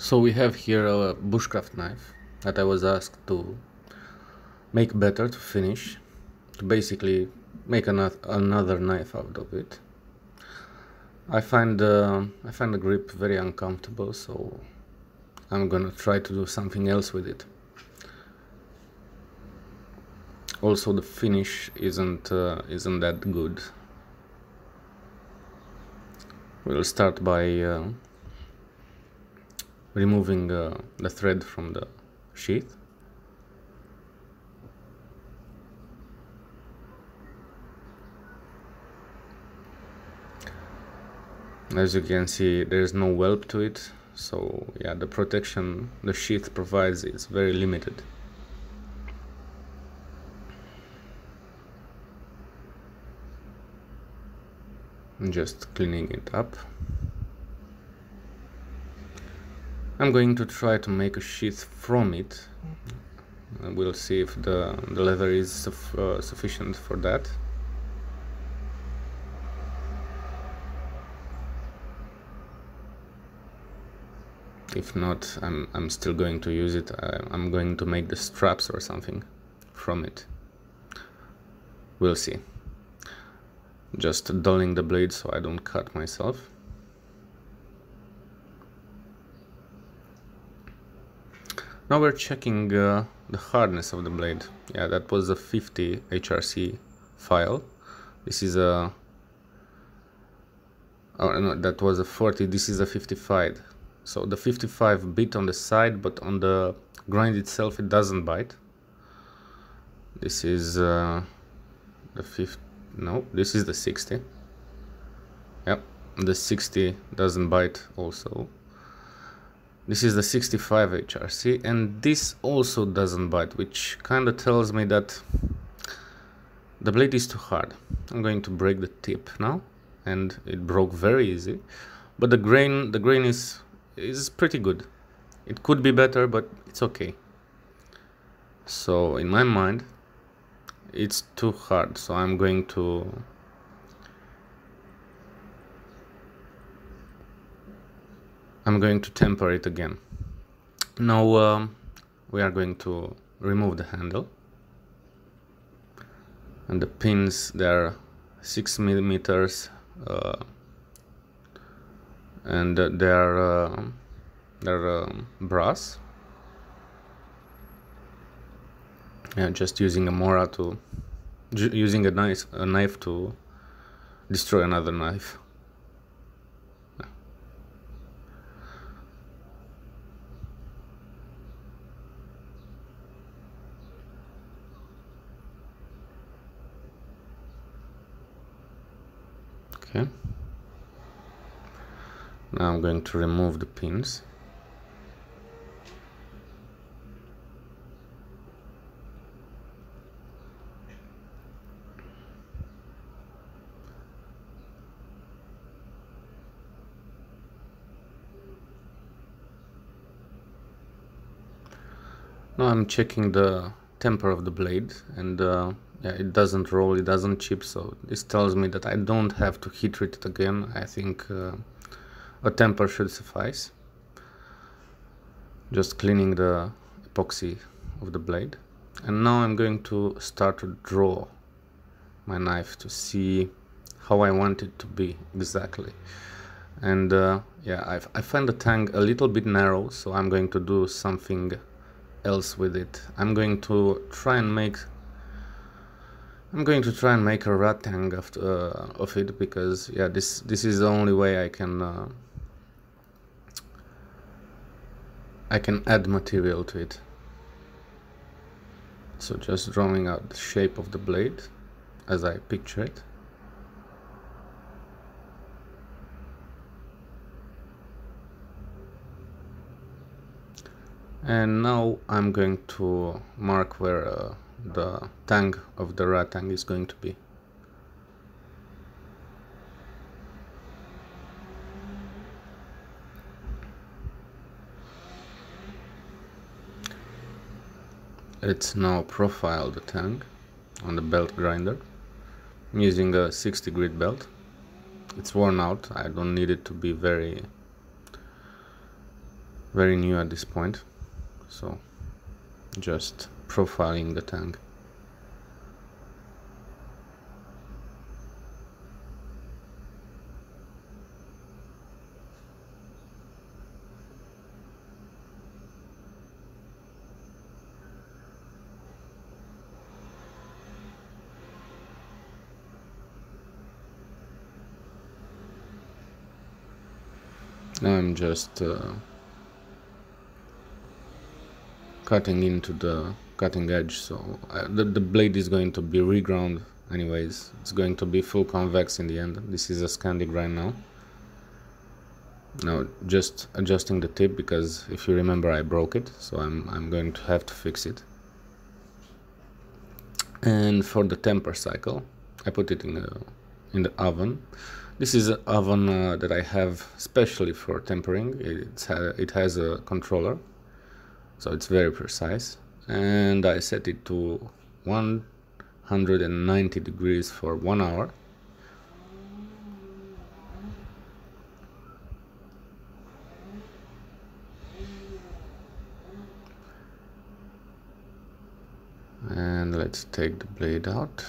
So we have here a bushcraft knife that I was asked to make better, to finish, to basically make another knife out of it. I find the grip very uncomfortable, so I'm gonna try to do something else with it. Also, the finish isn't that good. We'll start by removing the thread from the sheath. As you can see, there's no whelp to it, so yeah, the protection the sheath provides is very limited. I'm just cleaning it up. I'm going to try to make a sheath from it. We'll see if the leather is sufficient for that. If not, I'm still going to use it. I'm going to make the straps or something from it. We'll see. Just dulling the blade so I don't cut myself. Now we're checking the hardness of the blade. Yeah, that was a 50 HRC file. This is a... oh no, that was a 40. This is a 55. So the 55 bit on the side, but on the grind itself it doesn't bite. This is the 50. No, this is the 60. Yep, the 60 doesn't bite also. This is the 65 HRC, and this also doesn't bite, which kind of tells me that the blade is too hard. I'm going to break the tip now, and it broke very easy. But the grain is pretty good. It could be better, but it's okay. So in my mind, it's too hard. So I'm going to temper it again. Now we are going to remove the handle, and the pins, they're 6 millimeters, and they're brass. Yeah, just using a mora to using a knife to destroy another knife. Okay. Now I'm going to remove the pins. Now I'm checking the temper of the blade, and yeah, it doesn't roll, it doesn't chip, so this tells me that I don't have to heat treat it again. I think a temper should suffice. Just cleaning the epoxy of the blade, and now I'm going to start to draw my knife to see how I want it to be exactly. And yeah, I find the tang a little bit narrow, so I'm going to do something else with it. I'm going to try and make a rat tang of it, because yeah, this is the only way I can add material to it. So just drawing out the shape of the blade as I picture it. And now I'm going to mark where the tang of the rat tang is going to be. Let's now profile the tang on the belt grinder. I'm using a 60 grit belt. It's worn out. I don't need it to be very very new at this point, so just profiling the tank. Now I'm just cutting into the cutting edge, so the blade is going to be reground anyways. It's going to be full convex in the end. This is a Scandic right now. Now just adjusting the tip, because if you remember I broke it, so I'm going to have to fix it. And for the temper cycle, I put it in the oven. This is an oven that I have specially for tempering. It has a controller, so it's very precise, and I set it to 190 degrees for 1 hour. And let's take the blade out.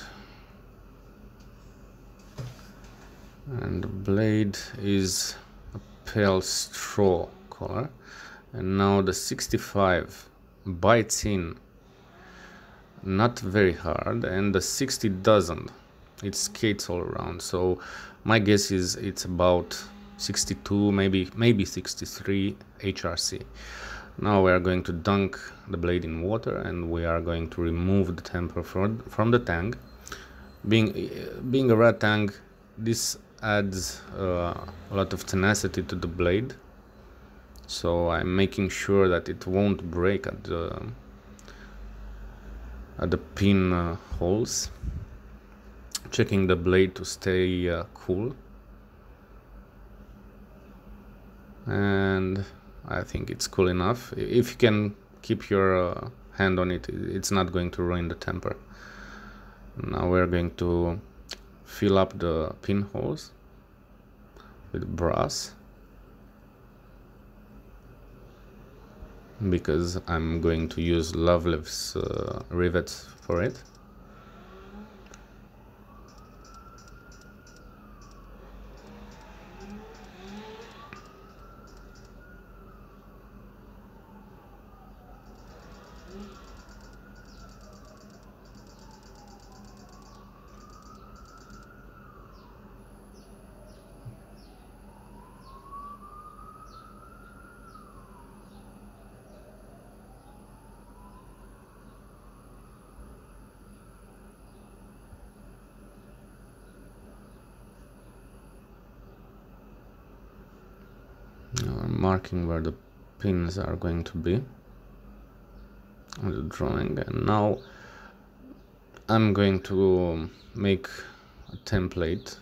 And the blade is a pale straw color, and now the 65 bites in not very hard, and the 60 doesn't. It skates all around, so my guess is it's about 62, maybe 63 HRC. Now we are going to dunk the blade in water, and we are going to remove the temper from the tang. Being a rat tang, this adds a lot of tenacity to the blade, so I'm making sure that it won't break at the pin holes. Checking the blade to stay cool, and I think it's cool enough. If you can keep your hand on it, it's not going to ruin the temper. Now we're going to fill up the pinholes with brass, because I'm going to use Lovelev's rivets for it. Now I'm marking where the pins are going to be on the drawing, and now I'm going to make a template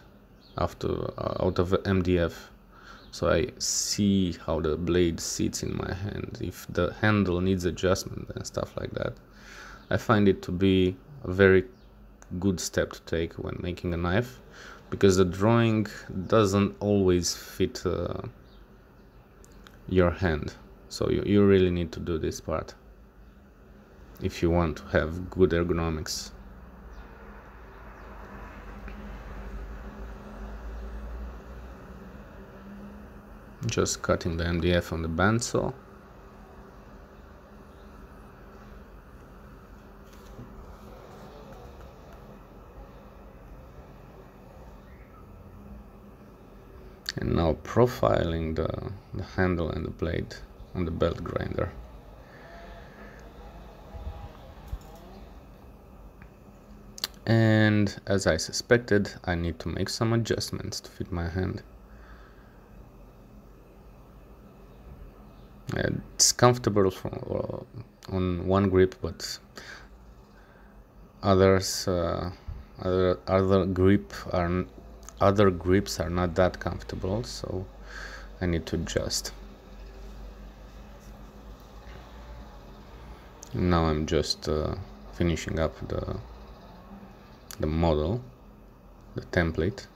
out of MDF, so I see how the blade sits in my hand, if the handle needs adjustment and stuff like that. I find it to be a very good step to take when making a knife, because the drawing doesn't always fit your hand, so you really need to do this part if you want to have good ergonomics. Just cutting the MDF on the bandsaw. And now profiling the handle and the blade on the belt grinder. And as I suspected, I need to make some adjustments to fit my hand. It's comfortable on one grip, but other grips are not that comfortable, so I need to adjust. Now I'm just finishing up the model, the template.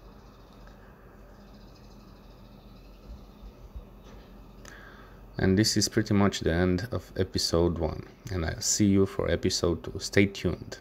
And this is pretty much the end of episode 1, and I'll see you for episode 2. Stay tuned.